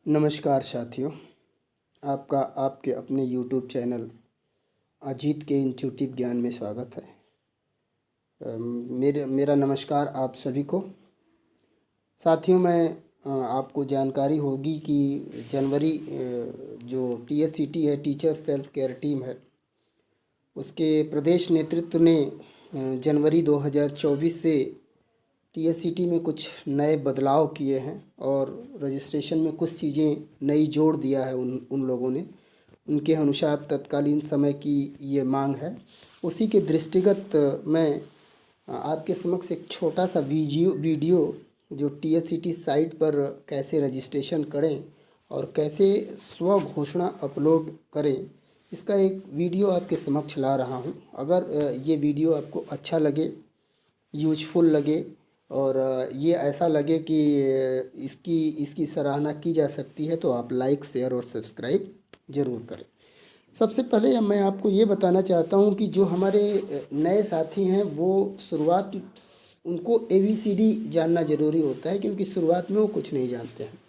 नमस्कार साथियों, आपका आपके अपने YouTube चैनल अजीत के इंट्यूटिव ज्ञान में स्वागत है। मेरा नमस्कार आप सभी को। साथियों, मैं आपको जानकारी होगी कि जनवरी जो TSCT है, टीचर सेल्फ केयर टीम है, उसके प्रदेश नेतृत्व ने जनवरी 2024 से TSCT में कुछ नए बदलाव किए हैं और रजिस्ट्रेशन में कुछ चीज़ें नई जोड़ दिया है उन लोगों ने। उनके अनुसार तत्कालीन समय की ये मांग है। उसी के दृष्टिगत मैं आपके समक्ष एक छोटा सा वीडियो जो TSCT साइट पर कैसे रजिस्ट्रेशन करें और कैसे स्व घोषणा अपलोड करें, इसका एक वीडियो आपके समक्ष ला रहा हूं। अगर ये वीडियो आपको अच्छा लगे, यूजफुल लगे और ये ऐसा लगे कि इसकी सराहना की जा सकती है, तो आप लाइक, शेयर और सब्सक्राइब ज़रूर करें। सबसे पहले मैं आपको ये बताना चाहता हूँ कि जो हमारे नए साथी हैं वो उनको ABCD जानना ज़रूरी होता है, क्योंकि शुरुआत में वो कुछ नहीं जानते हैं।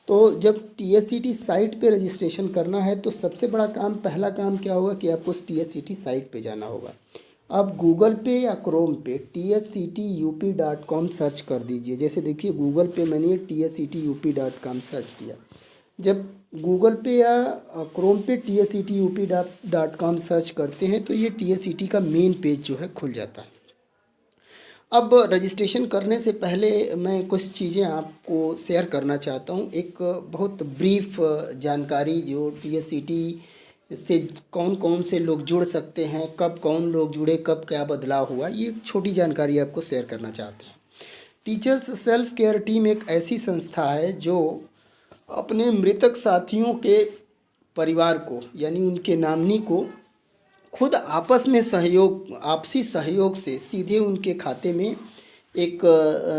तो जब TSCT साइट पे रजिस्ट्रेशन करना है तो सबसे बड़ा काम, पहला काम क्या होगा कि आपको उस TSCT साइट पे जाना होगा। आप गूगल पे या क्रोम पे tsctup.com सर्च कर दीजिए। जैसे देखिए, गूगल पे मैंने tsctup.com सर्च किया। जब गूगल पे या क्रोम पे tsctup.com सर्च करते हैं तो ये TSCT का मेन पेज जो है खुल जाता है। अब रजिस्ट्रेशन करने से पहले मैं कुछ चीज़ें आपको शेयर करना चाहता हूँ। एक बहुत ब्रीफ जानकारी, जो TSCT से कौन कौन से लोग जुड़ सकते हैं, कब कौन लोग जुड़े, कब क्या बदलाव हुआ, ये छोटी जानकारी आपको शेयर करना चाहते हैं। टीचर्स सेल्फ केयर टीम एक ऐसी संस्था है जो अपने मृतक साथियों के परिवार को, यानी उनके नामनी को, खुद आपस में आपसी सहयोग से सीधे उनके खाते में एक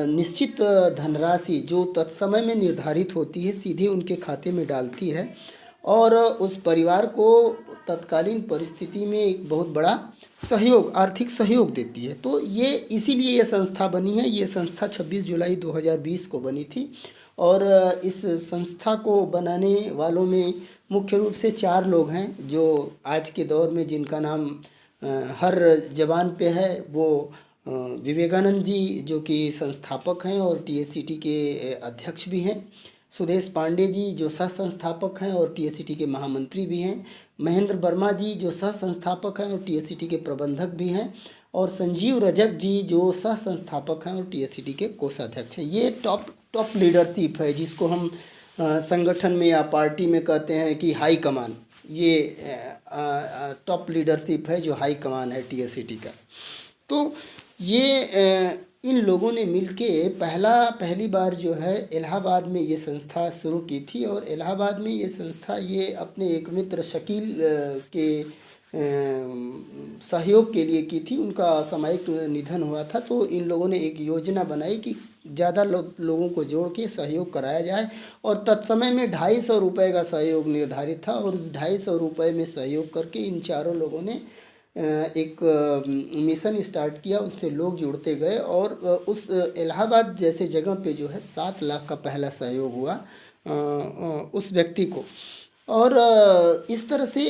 निश्चित धनराशि जो तत्समय में निर्धारित होती है, सीधे उनके खाते में डालती है और उस परिवार को तत्कालीन परिस्थिति में एक बहुत बड़ा सहयोग, आर्थिक सहयोग देती है। तो ये इसीलिए ये संस्था बनी है। ये संस्था 26 जुलाई 2020 को बनी थी और इस संस्था को बनाने वालों में मुख्य रूप से 4 लोग हैं, जो आज के दौर में जिनका नाम हर जबान पे है। वो विवेकानंद जी, जो कि संस्थापक हैं और TSCT के अध्यक्ष भी हैं। सुदेश पांडे जी, जो सह संस्थापक हैं और TSCT के महामंत्री भी हैं। महेंद्र वर्मा जी, जो सह संस्थापक हैं और TSCT के प्रबंधक भी हैं। और संजीव रजक जी, जो सह संस्थापक हैं और TSCT के कोषाध्यक्ष हैं। ये टॉप लीडरशिप है, जिसको हम संगठन में या पार्टी में कहते हैं कि हाई कमान। ये टॉप लीडरशिप है, जो हाई कमान है TSCT का। तो ये इन लोगों ने मिलके पहली बार जो है इलाहाबाद में ये संस्था शुरू की थी। और इलाहाबाद में ये संस्था ये अपने एक मित्र शकील के सहयोग के लिए की थी। उनका असामयिक निधन हुआ था, तो इन लोगों ने एक योजना बनाई कि ज़्यादा लोगों को जोड़ के सहयोग कराया जाए। और तत्समय में 250 रुपये का सहयोग निर्धारित था और उस 250 रुपये में सहयोग करके इन चारों लोगों ने एक मिशन स्टार्ट किया। उससे लोग जुड़ते गए और उस इलाहाबाद जैसे जगह पे जो है 7 लाख का पहला सहयोग हुआ उस व्यक्ति को। और इस तरह से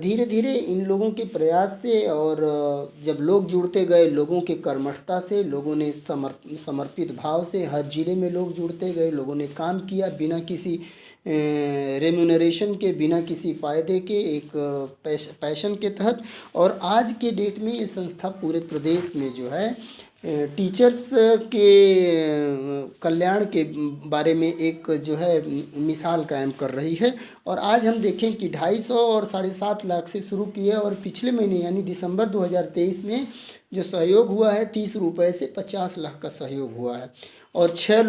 धीरे धीरे इन लोगों के प्रयास से और जब लोग जुड़ते गए, लोगों के कर्मठता से, लोगों ने समर्पित भाव से, हर जिले में लोग जुड़ते गए, लोगों ने काम किया बिना किसी रेम्यूनरेशन के, बिना किसी फ़ायदे के, एक पैशन के तहत। और आज के डेट में ये संस्था पूरे प्रदेश में जो है टीचर्स के कल्याण के बारे में एक जो है मिसाल कायम कर रही है। और आज हम देखें कि 250 और 7.5 लाख से शुरू किए और पिछले महीने यानी दिसंबर 2023 में जो सहयोग हुआ है 30 रुपये से 50 लाख का सहयोग हुआ है। और 6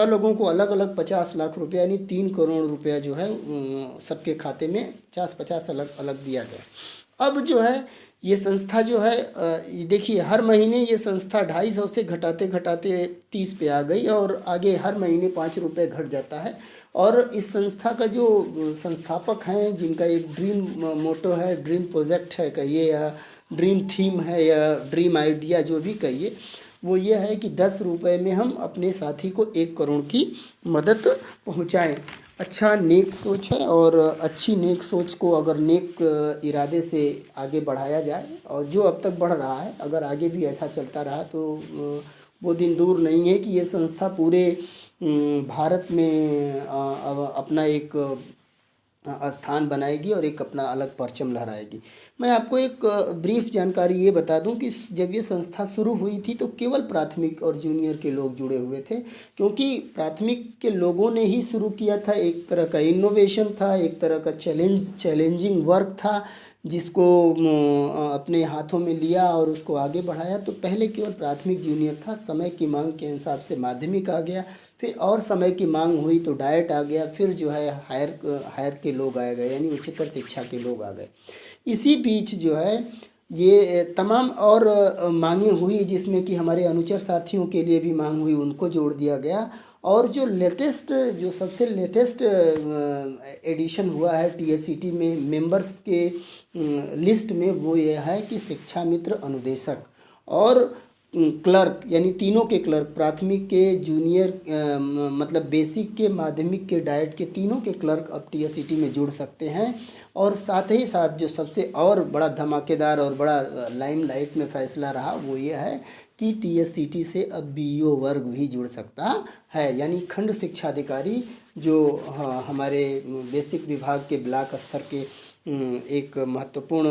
लोगों को अलग अलग 50 लाख रुपया यानी 3 करोड़ रुपया जो है सबके खाते में 50-50 अलग अलग दिया गया। अब जो है ये संस्था जो है, देखिए, हर महीने ये संस्था 250 से घटाते घटाते 30 पे आ गई और आगे हर महीने 5 रुपये घट जाता है। और इस संस्था का जो संस्थापक हैं, जिनका एक ड्रीम मोटो है, ड्रीम प्रोजेक्ट है कहिए, या ड्रीम थीम है, या ड्रीम आइडिया, जो भी कहिए, वो ये है कि 10 रुपये में हम अपने साथी को 1 करोड़ की मदद पहुंचाएं। अच्छा नेक सोच है, और अच्छी नेक सोच को अगर नेक इरादे से आगे बढ़ाया जाए, और जो अब तक बढ़ रहा है, अगर आगे भी ऐसा चलता रहा तो वो दिन दूर नहीं है कि ये संस्था पूरे भारत में अपना एक स्थान बनाएगी और एक अपना अलग परचम लहराएगी। मैं आपको एक ब्रीफ जानकारी ये बता दूं कि जब ये संस्था शुरू हुई थी तो केवल प्राथमिक और जूनियर के लोग जुड़े हुए थे, क्योंकि प्राथमिक के लोगों ने ही शुरू किया था। एक तरह का इनोवेशन था, एक तरह का चैलेंजिंग वर्क था, जिसको अपने हाथों में लिया और उसको आगे बढ़ाया। तो पहले केवल प्राथमिक जूनियर था, समय की मांग के हिसाब से माध्यमिक आ गया, फिर और समय की मांग हुई तो डाइट आ गया, फिर जो है हायर के लोग आ गए, यानी उच्चतर शिक्षा के लोग आ गए। इसी बीच जो है ये तमाम और मांगें हुई, जिसमें कि हमारे अनुचर साथियों के लिए भी मांग हुई, उनको जोड़ दिया गया। और जो सबसे लेटेस्ट एडिशन हुआ है टीएससीटी में मेंबर्स के लिस्ट में, वो ये है कि शिक्षा मित्र, अनुदेशक और क्लर्क, यानी तीनों के क्लर्क, प्राथमिक के, जूनियर मतलब बेसिक के, माध्यमिक के, डाइट के, तीनों के क्लर्क अब टीएससीटी में जुड़ सकते हैं। और साथ ही साथ जो सबसे और बड़ा धमाकेदार और बड़ा लाइमलाइट में फैसला रहा, वो ये है कि टीएससीटी से अब बीईओ वर्ग भी जुड़ सकता है, यानी खंड शिक्षा अधिकारी जो हमारे बेसिक विभाग के ब्लॉक स्तर के एक महत्वपूर्ण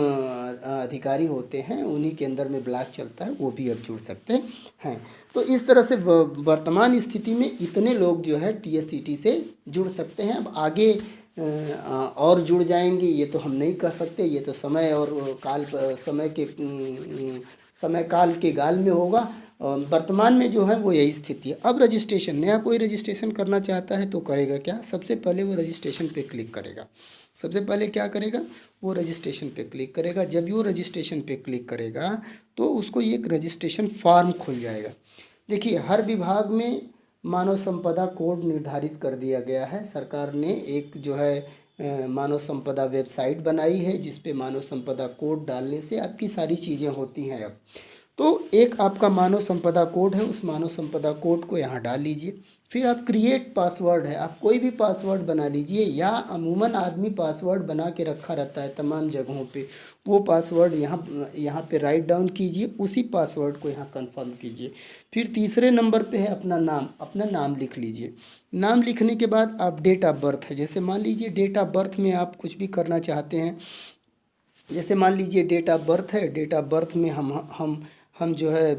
अधिकारी होते हैं, उन्हीं के अंदर में ब्लॉक चलता है, वो भी अब जुड़ सकते हैं। तो इस तरह से वर्तमान स्थिति में इतने लोग जो है टीएससीटी से जुड़ सकते हैं। अब आगे और जुड़ जाएंगे ये तो हम नहीं कह सकते, ये तो समय और समय काल के गाल में होगा। वर्तमान में जो है वो यही स्थिति है। अब रजिस्ट्रेशन, नया कोई रजिस्ट्रेशन करना चाहता है तो करेगा क्या? सबसे पहले वो रजिस्ट्रेशन पे क्लिक करेगा। सबसे पहले क्या करेगा? वो रजिस्ट्रेशन पे क्लिक करेगा। जब वो रजिस्ट्रेशन पे क्लिक करेगा तो उसको एक रजिस्ट्रेशन फॉर्म खुल जाएगा। देखिए, हर विभाग में मानव संपदा कोड निर्धारित कर दिया गया है। सरकार ने एक जो है मानव संपदा वेबसाइट बनाई है, जिस पे मानव संपदा कोड डालने से आपकी सारी चीज़ें होती हैं। अब तो एक आपका मानव संपदा कोड है, उस मानव संपदा कोड को यहाँ डाल लीजिए। फिर आप क्रिएट पासवर्ड है, आप कोई भी पासवर्ड बना लीजिए, या अमूमन आदमी पासवर्ड बना के रखा रहता है तमाम जगहों पे, वो पासवर्ड यहाँ पे राइट डाउन कीजिए, उसी पासवर्ड को यहाँ कंफर्म कीजिए। फिर तीसरे नंबर पे है अपना नाम लिख लीजिए। नाम लिखने के बाद आप डेट ऑफ बर्थ है, जैसे मान लीजिए डेट ऑफ बर्थ में आप कुछ भी करना चाहते हैं, जैसे मान लीजिए डेट ऑफ बर्थ है, डेट ऑफ बर्थ में हम जो है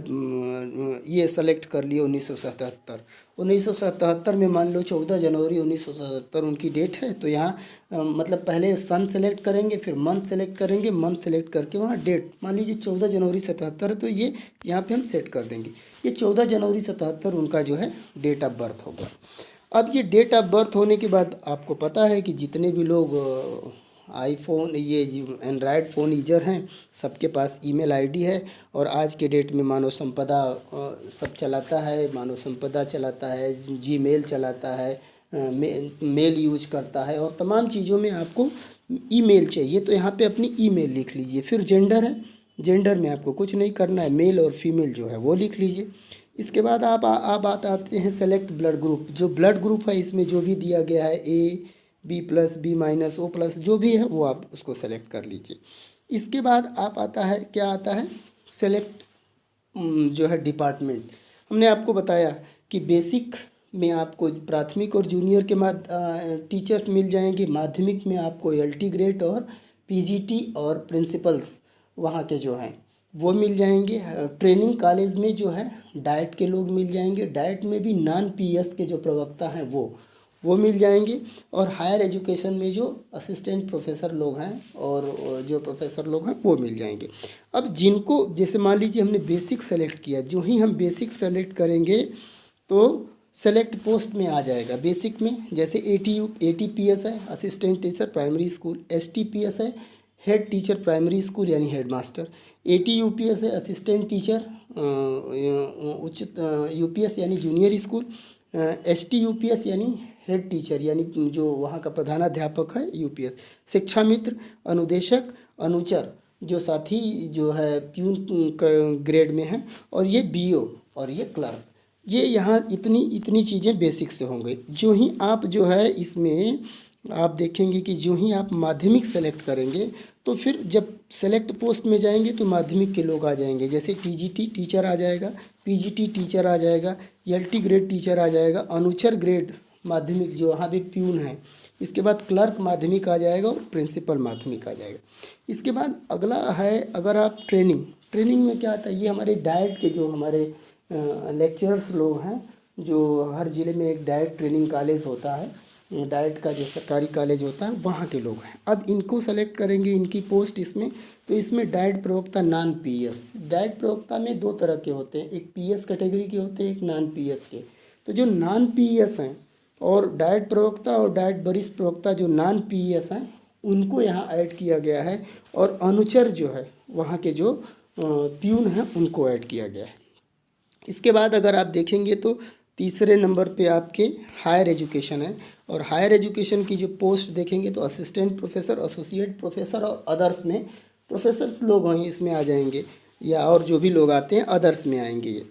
ये सेलेक्ट कर लिए 1977। 1977 में मान लो 14 जनवरी 1977 उनकी डेट है, तो यहाँ मतलब पहले सन सेलेक्ट करेंगे, फिर मंथ सेलेक्ट करेंगे, मंथ सेलेक्ट करके वहाँ डेट, मान लीजिए 14 जनवरी 77 है, तो ये यहाँ पे हम सेट कर देंगे। ये 14 जनवरी 77 उनका जो है डेट ऑफ बर्थ होगा। अब ये डेट ऑफ बर्थ होने के बाद आपको पता है कि जितने भी लोग आईफोन, ये एंड्रॉयड फ़ोन यूजर हैं, सबके पास ईमेल आईडी है। और आज के डेट में मानव संपदा सब चलाता है, मानव संपदा चलाता है, जीमेल चलाता है, मेल यूज करता है, और तमाम चीज़ों में आपको ईमेल चाहिए। तो यहाँ पे अपनी ईमेल लिख लीजिए। फिर जेंडर है, जेंडर में आपको कुछ नहीं करना है, मेल और फीमेल जो है वो लिख लीजिए। इसके बाद आप आते हैं सेलेक्ट ब्लड ग्रुप। जो ब्लड ग्रुप है इसमें जो भी दिया गया है, B+, B-, O+, जो भी है वो आप उसको सेलेक्ट कर लीजिए। इसके बाद क्या आता है सेलेक्ट जो है डिपार्टमेंट। हमने आपको बताया कि बेसिक में आपको प्राथमिक और जूनियर के टीचर्स मिल जाएंगे, माध्यमिक में आपको LT ग्रेड और PGT और प्रिंसिपल्स वहाँ के जो हैं वो मिल जाएंगे। ट्रेनिंग कॉलेज में जो है डाइट के लोग मिल जाएंगे, डाइट में भी नॉन PS के जो प्रवक्ता हैं वो मिल जाएंगे। और हायर एजुकेशन में जो असिस्टेंट प्रोफेसर लोग हैं और जो प्रोफेसर लोग हैं वो मिल जाएंगे। अब जिनको, जैसे मान लीजिए हमने बेसिक सेलेक्ट किया, जो ही हम बेसिक सेलेक्ट करेंगे तो सेलेक्ट पोस्ट में आ जाएगा। बेसिक में जैसे ATPS है, assistant teacher primary school, STPS है, हेड टीचर प्राइमरी स्कूल यानी हेड मास्टर, ATUPS है, असिस्टेंट टीचर उच्च UPS यानी जूनियर स्कूल, STUPS यानी हेड टीचर यानी जो वहाँ का प्रधानाध्यापक है UPS, शिक्षा मित्र, अनुदेशक, अनुचर जो साथी जो है प्यून ग्रेड में है, और ये BO और ये क्लर्क। ये यहाँ इतनी इतनी चीज़ें बेसिक से होंगे। जो ही आप जो है इसमें आप देखेंगे कि जो ही आप माध्यमिक सेलेक्ट करेंगे तो फिर जब सेलेक्ट पोस्ट में जाएंगे तो माध्यमिक के लोग आ जाएंगे। जैसे टीजीटी टीचर आ जाएगा, पीजीटी टीचर आ जाएगा, एलटी ग्रेड टीचर आ जाएगा, अनुचर ग्रेड माध्यमिक जो वहाँ भी प्यून है, इसके बाद क्लर्क माध्यमिक आ जाएगा और प्रिंसिपल माध्यमिक आ जाएगा। इसके बाद अगला है, अगर आप ट्रेनिंग में क्या आता है, ये हमारे डाइट के जो हमारे लेक्चरर्स लोग हैं, जो हर ज़िले में एक डाइट ट्रेनिंग कॉलेज होता है, डाइट का जो सरकारी कॉलेज होता है वहाँ के लोग हैं। अब इनको सेलेक्ट करेंगे, इनकी पोस्ट इसमें, तो इसमें डाइट प्रवक्ता नॉन पीएस। डाइट प्रवक्ता में दो तरह के होते हैं, एक पीएस कैटेगरी के होते हैं, एक नॉन पीएस के। तो जो नॉन पीएस हैं और डाइट प्रवक्ता और डाइट वरिष्ठ प्रवक्ता जो नॉन पीएस हैं उनको यहाँ ऐड किया गया है, और अनुचर जो है वहाँ के जो प्यून हैं उनको ऐड किया गया है। इसके बाद अगर आप देखेंगे तो तीसरे नंबर पे आपके हायर एजुकेशन है, और हायर एजुकेशन की जो पोस्ट देखेंगे तो असिस्टेंट प्रोफेसर, एसोसिएट प्रोफेसर और अदर्स में प्रोफेसर्स लोग हैं इसमें आ जाएंगे, या और जो भी लोग आते हैं अदर्स में आएंगे।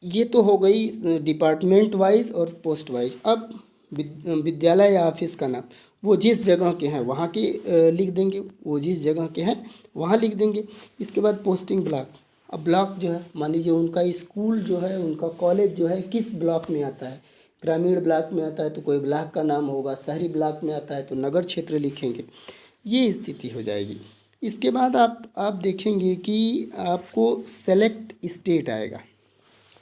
ये तो हो गई डिपार्टमेंट वाइज और पोस्ट वाइज। अब विद्यालय या ऑफिस का नाम वो जिस जगह के हैं वहाँ के लिख देंगे, वो जिस जगह के हैं वहाँ लिख देंगे। इसके बाद पोस्टिंग ब्लॉक। अब ब्लॉक जो है, मान लीजिए उनका स्कूल जो है, उनका कॉलेज जो है किस ब्लॉक में आता है, ग्रामीण ब्लॉक में आता है तो कोई ब्लॉक का नाम होगा, शहरी ब्लॉक में आता है तो नगर क्षेत्र लिखेंगे, ये स्थिति हो जाएगी। इसके बाद आप देखेंगे कि आपको सेलेक्ट स्टेट आएगा,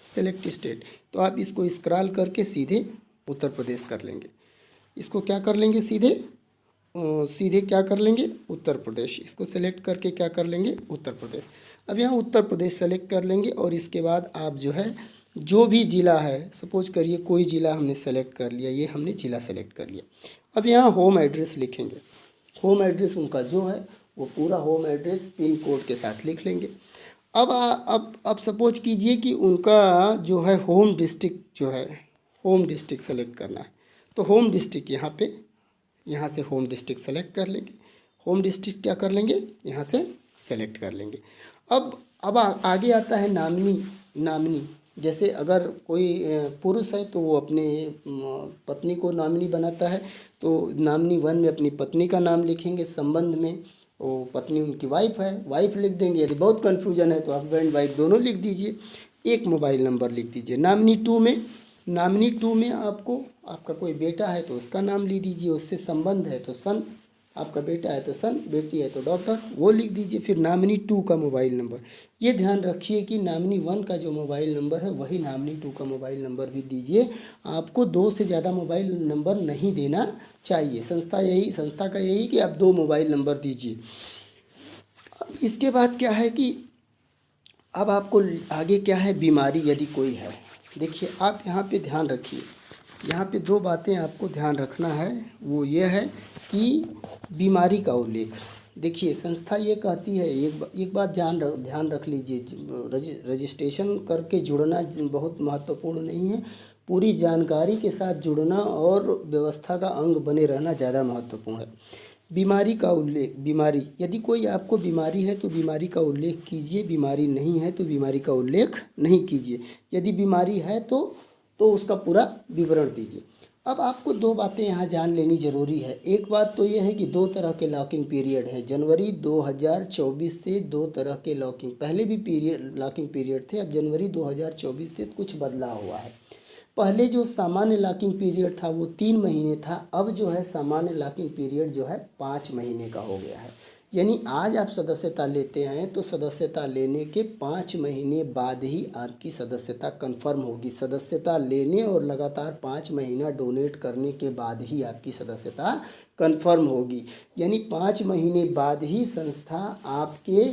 सेलेक्ट स्टेट, तो आप इसको स्क्रॉल करके सीधे उत्तर प्रदेश कर लेंगे। इसको क्या कर लेंगे, सीधे क्या कर लेंगे, उत्तर प्रदेश। इसको सेलेक्ट करके क्या कर लेंगे, उत्तर प्रदेश। अब यहाँ उत्तर प्रदेश सेलेक्ट कर लेंगे, और इसके बाद आप जो है जो भी ज़िला है, सपोज करिए कोई ज़िला हमने सेलेक्ट कर लिया, ये हमने ज़िला सेलेक्ट कर लिया। अब यहाँ होम एड्रेस लिखेंगे, होम एड्रेस उनका जो है वो पूरा होम एड्रेस पिन कोड के साथ लिख लेंगे। अब सपोज कीजिए कि उनका जो है होम डिस्ट्रिक्ट जो है, होम डिस्ट्रिक्ट सेलेक्ट करना है, तो होम डिस्ट्रिक्ट यहाँ से होम डिस्ट्रिक्ट सेलेक्ट कर लेंगे। होम डिस्ट्रिक्ट क्या कर लेंगे, यहाँ से सेलेक्ट कर लेंगे। अब आगे आता है नामिनी। जैसे अगर कोई पुरुष है तो वो अपने पत्नी को नामिनी बनाता है, तो नामिनी 1 में अपनी पत्नी का नाम लिखेंगे। संबंध में वो पत्नी उनकी वाइफ है, वाइफ लिख देंगे। यदि बहुत कन्फ्यूजन है तो हस्बैंड वाइफ दोनों लिख दीजिए। एक मोबाइल नंबर लिख दीजिए। नामिनी 2 में आपका कोई बेटा है तो उसका नाम लिख दीजिए, उससे संबंध है तो सन, आपका बेटा है तो सन, बेटी है तो डॉक्टर, वो लिख दीजिए। फिर नामिनी 2 का मोबाइल नंबर, ये ध्यान रखिए कि नामिनी 1 का जो मोबाइल नंबर है वही नामिनी 2 का मोबाइल नंबर भी दीजिए। आपको 2 से ज़्यादा मोबाइल नंबर नहीं देना चाहिए। संस्था का यही कि आप 2 मोबाइल नंबर दीजिए। इसके बाद क्या है कि अब आपको आगे क्या है, बीमारी यदि कोई है। देखिए आप यहाँ पे ध्यान रखिए, यहाँ पे 2 बातें आपको ध्यान रखना है। वो ये है कि बीमारी का उल्लेख। देखिए संस्था ये कहती है, एक बात ध्यान रख लीजिए, रजिस्ट्रेशन करके जुड़ना बहुत महत्वपूर्ण नहीं है, पूरी जानकारी के साथ जुड़ना और व्यवस्था का अंग बने रहना ज़्यादा महत्वपूर्ण है। बीमारी का उल्लेख, यदि कोई आपको बीमारी है तो बीमारी का उल्लेख कीजिए, बीमारी नहीं है तो बीमारी का उल्लेख नहीं कीजिए। यदि बीमारी है तो उसका पूरा विवरण दीजिए। अब आपको 2 बातें यहाँ जान लेनी ज़रूरी है। एक बात तो ये है कि 2 तरह के लॉकिंग पीरियड हैं। जनवरी 2024 से 2 तरह के लॉकिंग, पहले भी लॉकिंग पीरियड थे, अब जनवरी 2024 से कुछ बदलाव हुआ है। पहले जो सामान्य लॉकिंग पीरियड था वो 3 महीने था, अब जो है सामान्य लॉकिंग पीरियड जो है 5 महीने का हो गया है। यानी आज आप सदस्यता लेते हैं तो सदस्यता लेने के 5 महीने बाद ही आपकी सदस्यता कंफर्म होगी। सदस्यता लेने और लगातार 5 महीना डोनेट करने के बाद ही आपकी सदस्यता कंफर्म होगी। यानी 5 महीने बाद ही संस्था आपके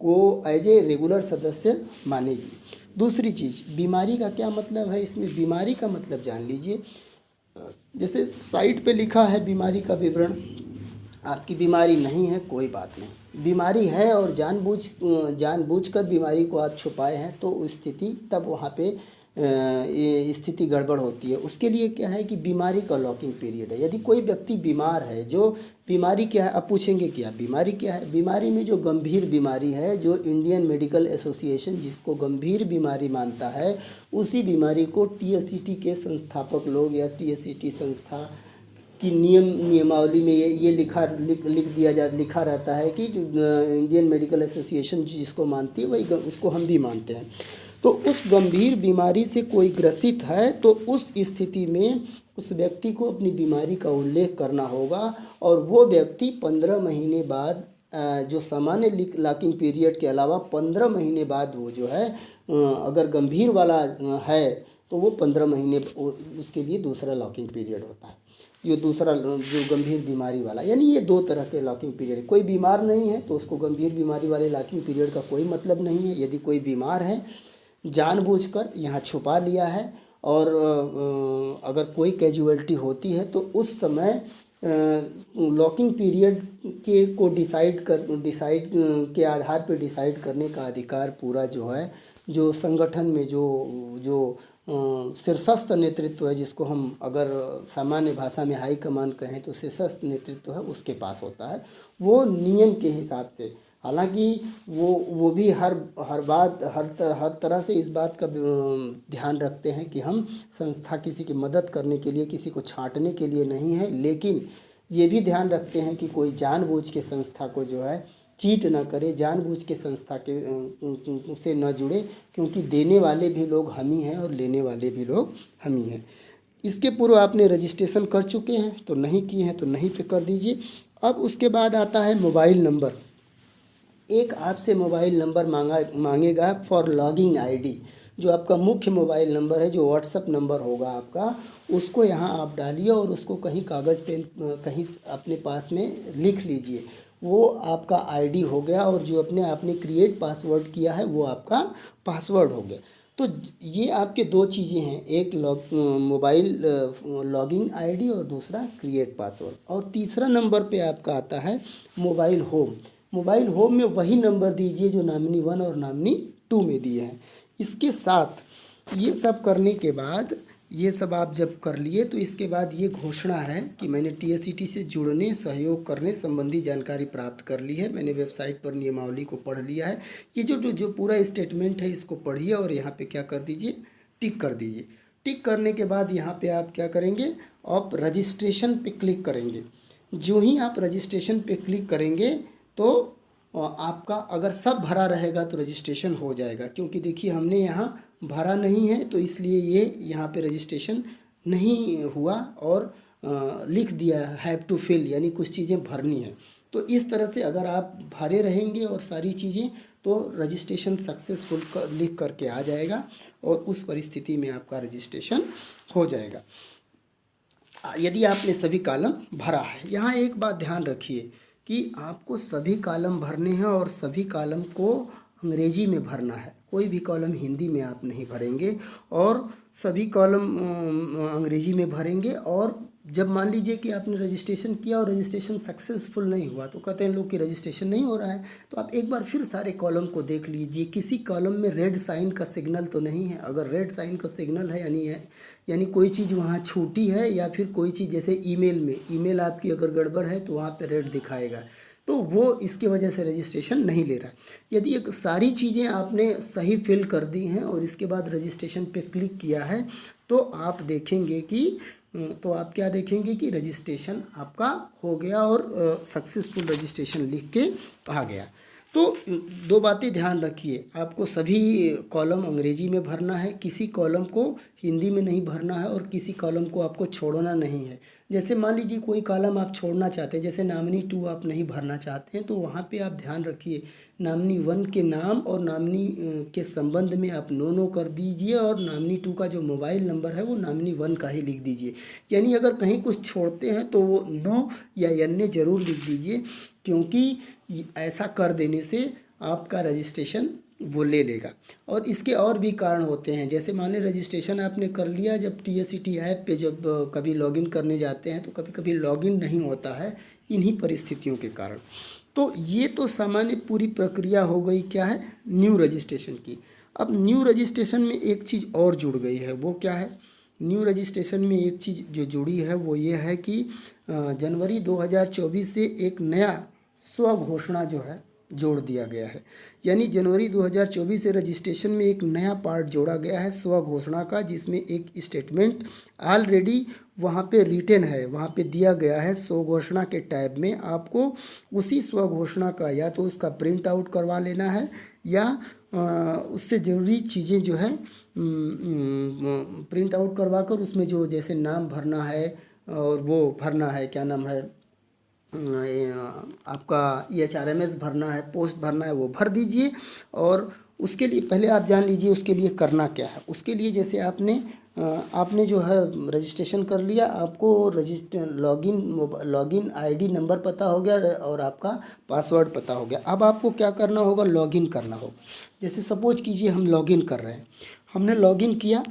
को एज ए रेगुलर सदस्य मानेगी। दूसरी चीज़, बीमारी का क्या मतलब है इसमें, बीमारी का मतलब जान लीजिए। जैसे साइट पे लिखा है बीमारी का विवरण, आपकी बीमारी नहीं है कोई बात नहीं, बीमारी है और जानबूझकर बीमारी को आप छुपाए हैं तो स्थिति तब वहाँ पे ये स्थिति गड़बड़ होती है, उसके लिए क्या है कि बीमारी का लॉकिंग पीरियड है। यदि कोई व्यक्ति बीमार है, जो बीमारी क्या है, अब पूछेंगे क्या बीमारी क्या है। बीमारी में जो गंभीर बीमारी है, जो इंडियन मेडिकल एसोसिएशन जिसको गंभीर बीमारी मानता है, उसी बीमारी को टीएससीटी के संस्थापक लोग या टीएससीटी संस्था कि नियमावली में ये लिखा रहता है कि इंडियन मेडिकल एसोसिएशन जिसको मानती है वही उसको हम भी मानते हैं। तो उस गंभीर बीमारी से कोई ग्रसित है तो उस स्थिति में उस व्यक्ति को अपनी बीमारी का उल्लेख करना होगा, और वो व्यक्ति 15 महीने बाद जो सामान्य लॉकिंग पीरियड के अलावा 15 महीने बाद वो जो है अगर गंभीर वाला है तो वो 15 महीने उसके लिए दूसरा लॉकिंग पीरियड होता है। ये दूसरा जो गंभीर बीमारी वाला, यानी ये दो तरह के लॉकिंग पीरियड। कोई बीमार नहीं है तो उसको गंभीर बीमारी वाले लॉकिंग पीरियड का कोई मतलब नहीं है। यदि कोई बीमार है, जानबूझकर यहाँ छुपा लिया है, और अगर कोई कैजुअलिटी होती है तो उस समय लॉकिंग पीरियड को डिसाइड के आधार पर डिसाइड करने का अधिकार पूरा जो है, जो संगठन में जो शीर्षस्थ नेतृत्व है, जिसको हम अगर सामान्य भाषा में हाई कमान कहें तो शीर्षस्थ नेतृत्व है, उसके पास होता है। वो नियम के हिसाब से, हालांकि वो भी हर तरह से इस बात का ध्यान रखते हैं कि हम संस्था किसी की मदद करने के लिए, किसी को छांटने के लिए नहीं है, लेकिन ये भी ध्यान रखते हैं कि कोई जानबूझ के संस्था को जो है चीट ना करे, जानबूझ के संस्था के से न जुड़े, क्योंकि देने वाले भी लोग हम ही हैं और लेने वाले भी लोग हम ही हैं। इसके पूर्व आपने रजिस्ट्रेशन कर चुके हैं तो नहीं किए हैं तो नहीं पे कर दीजिए। अब उसके बाद आता है मोबाइल नंबर। एक आपसे मोबाइल नंबर मांगेगा फॉर लॉगिंग आईडी, जो आपका मुख्य मोबाइल नंबर है, जो व्हाट्सअप नंबर होगा आपका, उसको यहाँ आप डालिए और उसको कहीं कागज़ पे कहीं अपने पास में लिख लीजिए। वो आपका आईडी हो गया, और जो आपने क्रिएट पासवर्ड किया है वो आपका पासवर्ड हो गया। तो ये आपके दो चीज़ें हैं, एक मोबाइल लॉगिंग आईडी और दूसरा क्रिएट पासवर्ड। और तीसरा नंबर पे आपका आता है मोबाइल होम। मोबाइल होम में वही नंबर दीजिए जो नॉमिनी 1 और नॉमिनी 2 में दिए हैं। इसके साथ ये सब करने के बाद, ये सब आप जब कर लिए तो इसके बाद ये घोषणा है कि मैंने टीएससीटी से जुड़ने, सहयोग करने संबंधी जानकारी प्राप्त कर ली है, मैंने वेबसाइट पर नियमावली को पढ़ लिया है। ये जो पूरा स्टेटमेंट है इसको पढ़िए और यहाँ पे क्या कर दीजिए, टिक कर दीजिए। टिक करने के बाद यहाँ पे आप क्या करेंगे, आप रजिस्ट्रेशन पे क्लिक करेंगे। जो ही आप रजिस्ट्रेशन पे क्लिक करेंगे तो आपका अगर सब भरा रहेगा तो रजिस्ट्रेशन हो जाएगा, क्योंकि देखिए हमने यहाँ भरा नहीं है तो इसलिए ये यहाँ पे रजिस्ट्रेशन नहीं हुआ, और लिख दिया हैव टू फिल, यानी कुछ चीज़ें भरनी है। तो इस तरह से अगर आप भरे रहेंगे और सारी चीज़ें, तो रजिस्ट्रेशन सक्सेसफुल लिख करके आ जाएगा, और उस परिस्थिति में आपका रजिस्ट्रेशन हो जाएगा यदि आपने सभी कॉलम भरा है। यहाँ एक बात ध्यान रखिए कि आपको सभी कॉलम भरने हैं और सभी कॉलम को अंग्रेजी में भरना है, कोई भी कॉलम हिंदी में आप नहीं भरेंगे, और सभी कॉलम अंग्रेजी में भरेंगे। और जब मान लीजिए कि आपने रजिस्ट्रेशन किया और रजिस्ट्रेशन सक्सेसफुल नहीं हुआ, तो कहते हैं लोग कि रजिस्ट्रेशन नहीं हो रहा है, तो आप एक बार फिर सारे कॉलम को देख लीजिए, किसी कॉलम में रेड साइन का सिग्नल तो नहीं है। अगर रेड साइन का सिग्नल है यानी कोई चीज़ वहाँ छूटी है, या फिर कोई चीज़ जैसे ईमेल आपकी अगर गड़बड़ है तो वहाँ पे रेड दिखाएगा, तो वो इसके वजह से रजिस्ट्रेशन नहीं ले रहा है। यदि एक सारी चीज़ें आपने सही फिल कर दी हैं और इसके बाद रजिस्ट्रेशन पे क्लिक किया है, तो आप देखेंगे कि क्या देखेंगे कि रजिस्ट्रेशन आपका हो गया और सक्सेसफुल रजिस्ट्रेशन लिख के आ गया। तो दो बातें ध्यान रखिए, आपको सभी कॉलम अंग्रेजी में भरना है, किसी कॉलम को हिंदी में नहीं भरना है, और किसी कॉलम को आपको छोड़ना नहीं है। जैसे मान लीजिए कोई कॉलम आप छोड़ना चाहते हैं, जैसे नॉमिनी 2 आप नहीं भरना चाहते हैं, तो वहाँ पे आप ध्यान रखिए नॉमिनी 1 के नाम और नॉमिनी के संबंध में आप नो कर दीजिए, और नॉमिनी 2 का जो मोबाइल नंबर है वो नॉमिनी 1 का ही लिख दीजिए। यानी अगर कहीं कुछ छोड़ते हैं तो वो नो या यन्ने ज़रूर लिख दीजिए, क्योंकि ऐसा कर देने से आपका रजिस्ट्रेशन वो ले लेगा। और इसके और भी कारण होते हैं, जैसे माने रजिस्ट्रेशन आपने कर लिया, जब टीएससीटी ऐप पे जब कभी लॉगिन करने जाते हैं तो कभी कभी लॉगिन नहीं होता है, इन्हीं परिस्थितियों के कारण। तो ये तो सामान्य पूरी प्रक्रिया हो गई क्या है, न्यू रजिस्ट्रेशन की। अब न्यू रजिस्ट्रेशन में एक चीज़ और जुड़ गई है, वो क्या है? न्यू रजिस्ट्रेशन में एक चीज़ जो जुड़ी है वो ये है कि जनवरी 2024 से एक नया स्व घोषणा जो है जोड़ दिया गया है। यानी जनवरी 2024 से रजिस्ट्रेशन में एक नया पार्ट जोड़ा गया है स्व घोषणा का, जिसमें एक स्टेटमेंट ऑलरेडी वहाँ पे रिटेन है, वहाँ पे दिया गया है स्व घोषणा के टैब में। आपको उसी स्व घोषणा का या तो उसका प्रिंट आउट करवा लेना है या उससे ज़रूरी चीज़ें जो है प्रिंट आउट करवा कर उसमें जो जैसे नाम भरना है और वो भरना है, क्या नाम है, आपका EHRMS भरना है, पोस्ट भरना है, वो भर दीजिए। और उसके लिए पहले आप जान लीजिए उसके लिए करना क्या है। उसके लिए जैसे आपने जो है रजिस्ट्रेशन कर लिया, आपको लॉगिन ID नंबर पता हो गया और आपका पासवर्ड पता हो गया। अब आपको क्या करना होगा? लॉगिन करना होगा। जैसे सपोज कीजिए हम लॉगिन कर रहे हैं, हमने लॉगिन किया।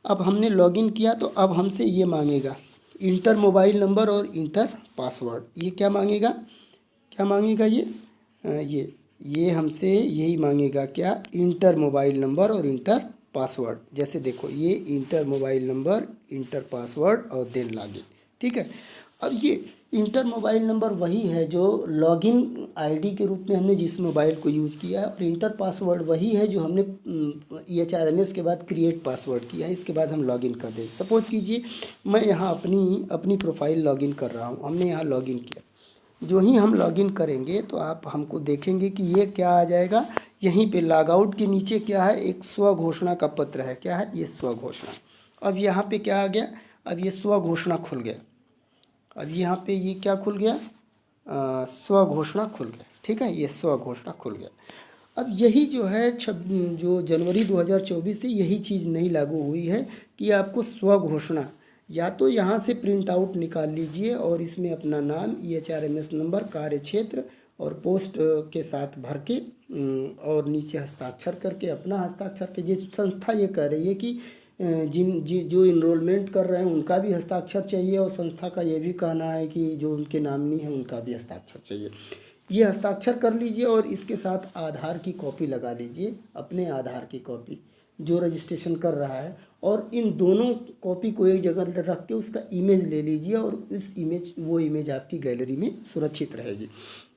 अब हमने लॉगिन किया तो अब हमसे ये मांगेगा इंटर मोबाइल नंबर और इंटर पासवर्ड। ये क्या मांगेगा? क्या मांगेगा? ये हमसे यही मांगेगा, क्या? इंटर मोबाइल नंबर और इंटर पासवर्ड। जैसे देखो ये inter mobile number, inter password और देन लॉगिन, ठीक है। अब ये इंटर मोबाइल नंबर वही है जो लॉगिन ID के रूप में हमने जिस मोबाइल को यूज़ किया है, और इंटर पासवर्ड वही है जो हमने EHRMS के बाद क्रिएट पासवर्ड किया है। इसके बाद हम लॉगिन कर दें। सपोज कीजिए मैं यहाँ अपनी प्रोफाइल लॉगिन कर रहा हूँ, हमने यहाँ लॉगिन किया। जो ही हम लॉगिन करेंगे तो आप हमको देखेंगे कि ये क्या आ जाएगा, यहीं पे लॉग आउट के नीचे क्या है, एक स्व घोषणा का पत्र है। क्या है? ये स्व घोषणा। अब यहाँ पे क्या आ गया? अब ये स्व घोषणा खुल गया। अब यहाँ पे ये क्या खुल गया? स्व घोषणा खुल गया, ठीक है। ये स्व घोषणा खुल गया। अब यही जो है जो जनवरी 2024 से यही चीज़ नहीं लागू हुई है कि आपको स्व घोषणा या तो यहाँ से प्रिंट आउट निकाल लीजिए और इसमें अपना नाम, EHRMS नंबर, कार्य क्षेत्र और पोस्ट के साथ भर के और नीचे हस्ताक्षर करके, अपना हस्ताक्षर के, जिस संस्था ये कह रही है कि जो इनरोलमेंट कर रहे हैं उनका भी हस्ताक्षर चाहिए, और संस्था का ये भी कहना है कि जो उनके नामनी है उनका भी हस्ताक्षर चाहिए। ये हस्ताक्षर कर लीजिए और इसके साथ आधार की कॉपी लगा लीजिए, अपने आधार की कॉपी जो रजिस्ट्रेशन कर रहा है, और इन दोनों कॉपी को एक जगह रख के उसका इमेज ले लीजिए और वो इमेज आपकी गैलरी में सुरक्षित रहेगी।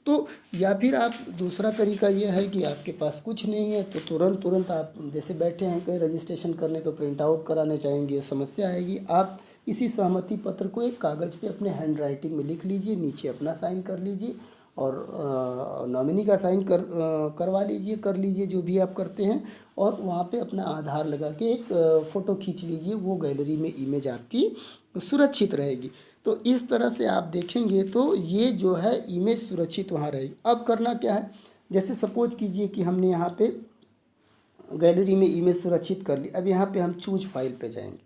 तो या फिर आप दूसरा तरीका ये है कि आपके पास कुछ नहीं है तो तुरंत आप जैसे बैठे हैं कहीं रजिस्ट्रेशन करने, तो प्रिंट आउट कराने चाहेंगे, समस्या आएगी। आप इसी सहमति पत्र को एक कागज़ पे अपने हैंड राइटिंग में लिख लीजिए, नीचे अपना साइन कर लीजिए और नॉमिनी का साइन कर लीजिए जो भी आप करते हैं, और वहाँ पे अपना आधार लगा के एक फ़ोटो खींच लीजिए। वो गैलरी में इमेज आपकी सुरक्षित रहेगी। तो इस तरह से आप देखेंगे तो ये जो है इमेज सुरक्षित वहाँ रहेगी। अब करना क्या है? जैसे सपोज कीजिए कि हमने यहाँ पे गैलरी में इमेज सुरक्षित कर ली। अब यहाँ पे हम चूज फाइल पे जाएंगे।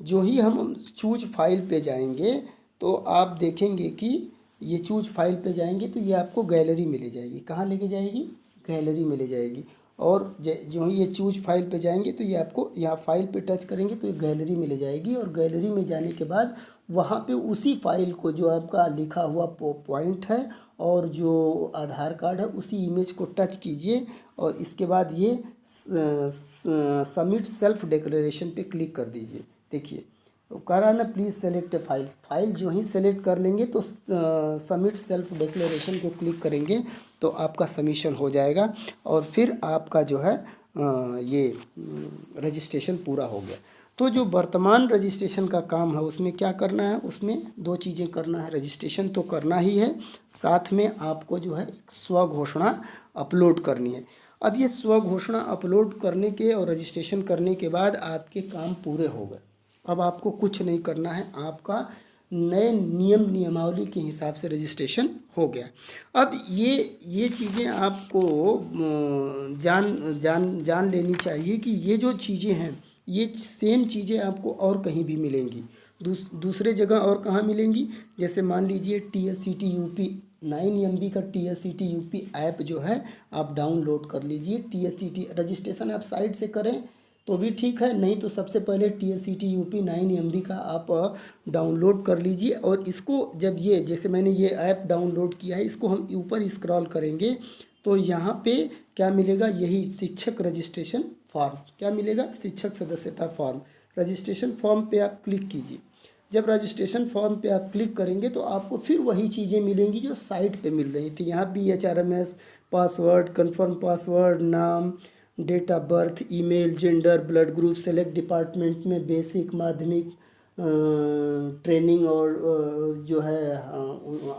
जो ही हम चूज फाइल पे जाएंगे तो आप देखेंगे कि ये चूज फाइल पे जाएंगे तो ये आपको गैलरी में ले जाएगी। कहाँ लेके जाएगी? गैलरी में ले जाएगी। और जो ही ये चूज फाइल पे जाएंगे तो ये आपको यहाँ फाइल पे टच करेंगे तो ये गैलरी में ले जाएगी, और गैलरी में जाने के बाद वहाँ पे उसी फाइल को जो आपका लिखा हुआ पॉइंट है और जो आधार कार्ड है उसी इमेज को टच कीजिए, और इसके बाद ये सबमिट सेल्फ डिक्लेरेशन पे क्लिक कर दीजिए। देखिए तो कह रहा है ना, प्लीज़ सेलेक्ट फाइल जो ही सेलेक्ट कर लेंगे तो सबमिट सेल्फ डिक्लेरेशन को क्लिक करेंगे तो आपका सबमिशन हो जाएगा, और फिर आपका जो है ये रजिस्ट्रेशन पूरा हो गया। तो जो वर्तमान रजिस्ट्रेशन का काम है उसमें क्या करना है? उसमें दो चीज़ें करना है। रजिस्ट्रेशन तो करना ही है, साथ में आपको जो है स्व घोषणा अपलोड करनी है। अब ये स्व घोषणा अपलोड करने के और रजिस्ट्रेशन करने के बाद आपके काम पूरे हो गए। अब आपको कुछ नहीं करना है, आपका नए नियमावली के हिसाब से रजिस्ट्रेशन हो गया। अब ये चीज़ें आपको जान लेनी चाहिए कि ये जो चीज़ें हैं ये सेम चीज़ें आपको और कहीं भी मिलेंगी। दूसरे जगह और कहाँ मिलेंगी? जैसे मान लीजिए TSCT UP 9 MB का TSCT UP ऐप जो है आप डाउनलोड कर लीजिए। TSCT रजिस्ट्रेशन आप साइट से करें तो भी ठीक है, नहीं तो सबसे पहले TSCT UP 9 MB का आप डाउनलोड कर लीजिए। और इसको जब ये जैसे मैंने ये ऐप डाउनलोड किया है, इसको हम ऊपर स्क्रॉल करेंगे तो यहाँ पे क्या मिलेगा, यही शिक्षक रजिस्ट्रेशन फॉर्म। क्या मिलेगा, शिक्षक सदस्यता फॉर्म। रजिस्ट्रेशन फॉर्म पे आप क्लिक कीजिए। जब रजिस्ट्रेशन फॉर्म पे आप क्लिक करेंगे तो आपको फिर वही चीज़ें मिलेंगी जो साइट पे मिल रही थी। यहाँ BHRMS, पासवर्ड, कंफर्म पासवर्ड, नाम, date of birth, email, gender, blood group, select department में बेसिक, माध्यमिक, ट्रेनिंग और जो है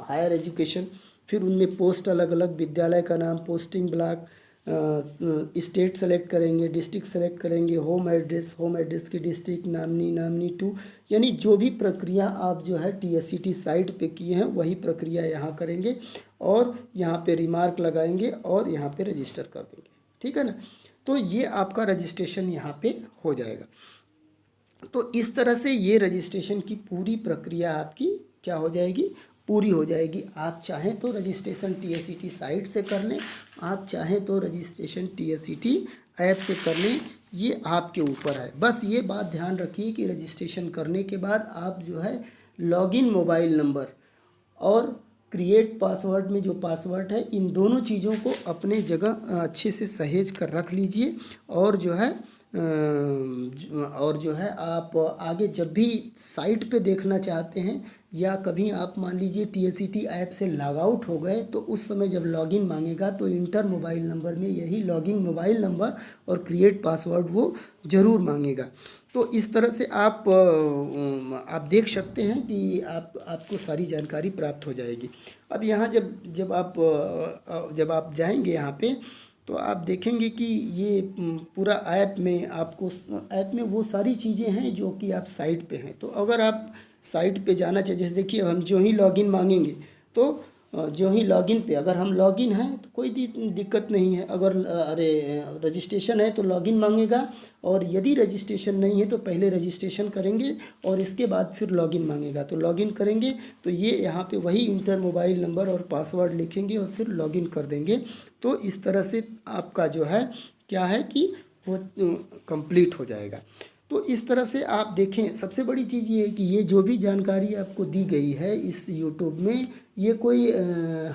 हायर एजुकेशन। फिर उनमें पोस्ट अलग अलग, विद्यालय का नाम, पोस्टिंग ब्लॉक, स्टेट सेलेक्ट करेंगे, डिस्ट्रिक्ट सेलेक्ट करेंगे, होम एड्रेस की डिस्ट्रिक्ट, नामनी टू, यानी जो भी प्रक्रिया आप जो है TSCT साइट पे किए हैं वही प्रक्रिया यहाँ करेंगे और यहाँ पे रिमार्क लगाएंगे और यहाँ पे रजिस्टर कर देंगे। ठीक है ना। तो ये आपका रजिस्ट्रेशन यहाँ पे हो जाएगा। तो इस तरह से ये रजिस्ट्रेशन की पूरी प्रक्रिया आपकी क्या हो जाएगी, पूरी हो जाएगी। आप चाहें तो रजिस्ट्रेशन TSCT साइट से कर लें, आप चाहें तो रजिस्ट्रेशन TSCT ऐप से कर लें, ये आपके ऊपर है। बस ये बात ध्यान रखिए कि रजिस्ट्रेशन करने के बाद आप जो है लॉगिन मोबाइल नंबर और क्रिएट पासवर्ड में जो पासवर्ड है, इन दोनों चीज़ों को अपने जगह अच्छे से सहेज कर रख लीजिए। और जो है आप आगे जब भी साइट पे देखना चाहते हैं या कभी आप मान लीजिए TSCT ऐप से लॉग आउट हो गए तो उस समय जब लॉगिन मांगेगा तो इंटर मोबाइल नंबर में यही लॉगिन मोबाइल नंबर और क्रिएट पासवर्ड वो ज़रूर मांगेगा। तो इस तरह से आप देख सकते हैं कि आपको सारी जानकारी प्राप्त हो जाएगी। अब यहाँ जब आप जाएंगे यहाँ पे तो आप देखेंगे कि ये पूरा ऐप में वो सारी चीज़ें हैं जो कि आप साइट पे हैं। तो अगर आप साइट पे जाना चाहिए, जैसे देखिए हम जो ही लॉगिन मांगेंगे तो जो ही लॉगिन पे अगर हम लॉगिन हैं तो कोई दिक्कत नहीं है। अगर रजिस्ट्रेशन है तो लॉगिन मांगेगा, और यदि रजिस्ट्रेशन नहीं है तो पहले रजिस्ट्रेशन करेंगे और इसके बाद फिर लॉगिन मांगेगा। तो लॉगिन करेंगे तो ये यहाँ पे वही इंटर मोबाइल नंबर और पासवर्ड लिखेंगे और फिर लॉगिन कर देंगे। तो इस तरह से आपका जो है क्या है कि वो कंप्लीट हो जाएगा। तो इस तरह से आप देखें, सबसे बड़ी चीज़ ये है कि ये जो भी जानकारी आपको दी गई है इस यूट्यूब में, ये कोई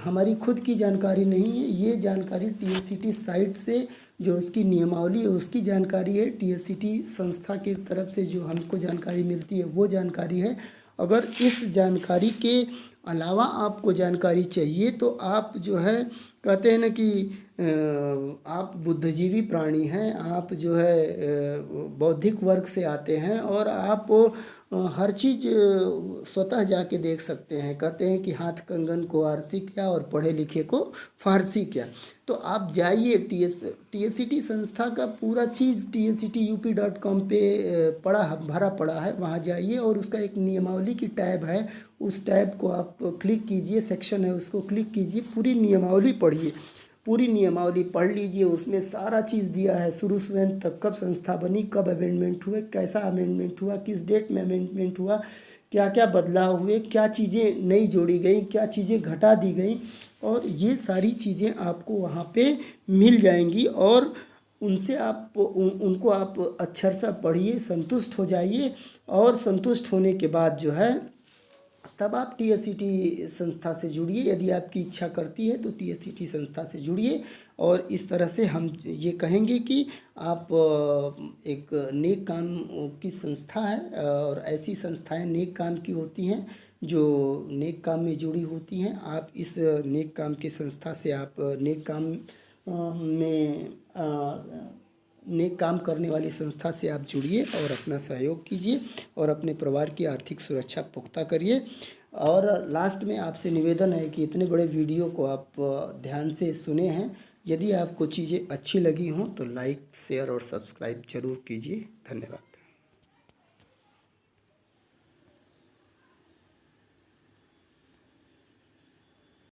हमारी खुद की जानकारी नहीं है। ये जानकारी TSCT साइट से जो उसकी नियमावली है उसकी जानकारी है। TSCT संस्था की तरफ से जो हमको जानकारी मिलती है वो जानकारी है। अगर इस जानकारी के अलावा आपको जानकारी चाहिए तो आप जो है कहते हैं ना कि आप बुद्धिजीवी प्राणी हैं, आप जो है बौद्धिक वर्ग से आते हैं और आप हर चीज़ स्वतः जाके देख सकते हैं। कहते हैं कि हाथ कंगन को आरसी क्या और पढ़े लिखे को फारसी क्या। तो आप जाइए, TSCT संस्था का पूरा चीज़ tsctup.com पे भरा पड़ा है, वहाँ जाइए और उसका एक नियमावली की टैब है, उस टैब को आप क्लिक कीजिए, सेक्शन है उसको क्लिक कीजिए, पूरी नियमावली पढ़िए, पूरी नियमावली पढ़ लीजिए। उसमें सारा चीज़ दिया है शुरू से अंत तक, कब संस्था बनी, कब अमेंडमेंट हुए, कैसा अमेंडमेंट हुआ, किस डेट में अमेंडमेंट हुआ, क्या क्या बदलाव हुए, क्या चीज़ें नई जोड़ी गई, क्या चीज़ें घटा दी गई, और ये सारी चीज़ें आपको वहाँ पे मिल जाएंगी। और उनको आप अक्षर सा पढ़िए, संतुष्ट हो जाइए, और संतुष्ट होने के बाद जो है तब आप TSCT संस्था से जुड़िए। यदि आपकी इच्छा करती है तो TSCT संस्था से जुड़िए। और इस तरह से हम ये कहेंगे कि आप एक नेक काम की संस्था है, और ऐसी संस्थाएं नेक काम की होती हैं जो नेक काम में जुड़ी होती हैं। आप इस नेक काम की संस्था से आप नेक काम करने वाली संस्था से आप जुड़िए और अपना सहयोग कीजिए और अपने परिवार की आर्थिक सुरक्षा पुख्ता करिए। और लास्ट में आपसे निवेदन है कि इतने बड़े वीडियो को आप ध्यान से सुने हैं। यदि आपको चीज़ें अच्छी लगी हों तो लाइक, शेयर और सब्सक्राइब जरूर कीजिए। धन्यवाद।